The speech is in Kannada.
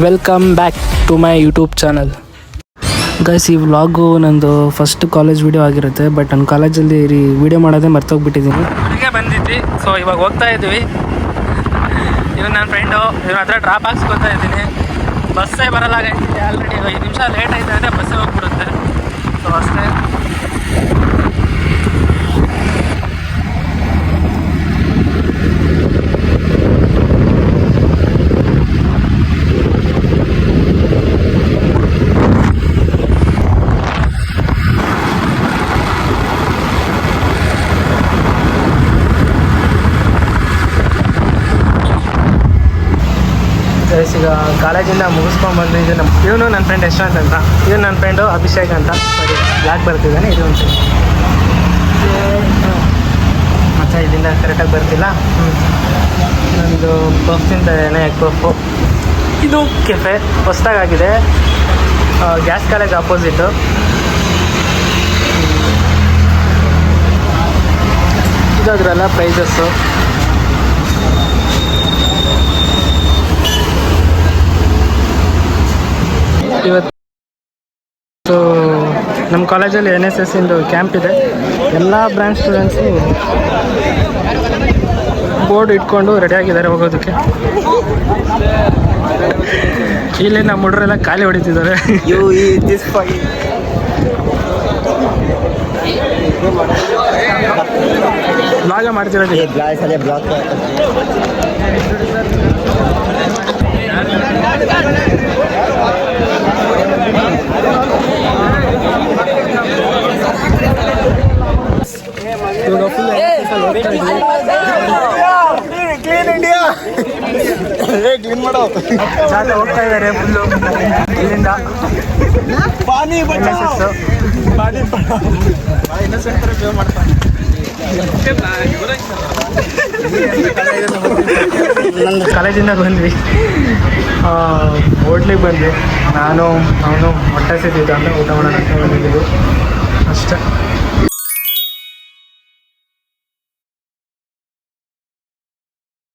Welcome back to my YouTube channel. Guys, ಈ ವ್ಲಾಗು ನಂದು ಫಸ್ಟ್ ಕಾಲೇಜ್ ವಿಡಿಯೋ ಆಗಿರುತ್ತೆ. ಬಟ್ ನನ್ನ ಕಾಲೇಜಲ್ಲಿ ವಿಡಿಯೋ ಮಾಡೋದೇ ಮರ್ತೋಗ್ಬಿಟ್ಟಿದ್ದೀನಿ. ಇಲ್ಲಿಗೆ ಬಂದಿದ್ವಿ. ಸೊ ಇವಾಗ ಹೋಗ್ತಾ ಇದ್ವಿ. ಇವನು ನನ್ನ ಫ್ರೆಂಡು, ಇವನ ಹತ್ರ ಡ್ರಾಪ್ ಹಾಕ್ಸ್ಕೊತಾ ಇದ್ದೀನಿ. ಬಸ್ಸೇ ಬರಲ್ಲ ಗೈಸ್, ಆಲ್ರೆಡಿ 5 ನಿಮಿಷ ಲೇಟ್ ಆಯ್ತು ಅಂದರೆ ಬಸ್ಸೇ ಹೋಗ್ಬಿಡುತ್ತೆ. ಸೊ ಅಷ್ಟೇ. ಈಗ ಕಾಲೇಜಿಂದ ಮುಗಿಸ್ಕೊಂಡು ಬಂದಿದ್ದು. ಇವನು ನನ್ನ ಫ್ರೆಂಡ್ ಯಶವಂತ್ ಅಂತ, ಇವನು ನನ್ನ ಫ್ರೆಂಡು ಅಭಿಷೇಕ್ ಅಂತ. ಸರಿ, ಯಾಕೆ ಬರ್ತಿದ್ದಾನೆ ಇದು ಅಂತ ಮತ್ತೆ ಇಲ್ಲಿಂದ ಕರೆಕ್ಟಾಗಿ ಬರ್ತಿಲ್ಲ. ನಂದು ಪಫ್ ತಿಂತಾನೆ, ಎಗ್ ಪಫು. ಇದು ಕೆಫೆ ಹೊಸ್ದಾಗಿದೆ, ಗ್ಯಾಸ್ ಕಾಲೇಜ್ ಆಪೋಸಿಟ್ಟು. ಇದಾದ್ರಲ್ಲ ಪ್ರೈಸಸ್ಸು. ಇವತ್ತು ನಮ್ಮ ಕಾಲೇಜಲ್ಲಿ NSS ಇಂದು ಕ್ಯಾಂಪ್ ಇದೆ. ಎಲ್ಲ ಬ್ರಾಂಚ್ ಸ್ಟೂಡೆಂಟ್ಸು ಬೋರ್ಡ್ ಇಟ್ಕೊಂಡು ರೆಡಿಯಾಗಿದ್ದಾರೆ ಹೋಗೋದಕ್ಕೆ. ಇಲ್ಲಿ ನಮ್ಮ ಹುಡುಗರೆಲ್ಲ ಖಾಲಿ ಹೊಡಿತಿದ್ದಾರೆ. ಬ್ಲಾಗ ಮಾಡ್ತಿರೋದು. ಇವಾಗ ಫುಲ್ ಕ್ಲೀನ್ ಇಂಡಿಯಾ ಕ್ಲೀನ್ ಮಾಡೋ ಜಾಗ ಹೋಗ್ತಾ ಇದ್ದಾರೆ ಫುಲ್ಲು. ಇಲ್ಲಿಂದ ಕಾಲೇಜಿಂದ ಬಂದ್ವಿ, ಹೋಟ್ಲಿಗೆ ಬಂದ್ವಿ. ನಾನು ಅವನು ಹೊಟ್ಟೆ ಸಿದ್ದಿದ್ದು ಅಂತ ಊಟ ಮಾಡೋಣ ಅಂತ ಬಂದಿದ್ದೀವಿ ಅಷ್ಟೇ.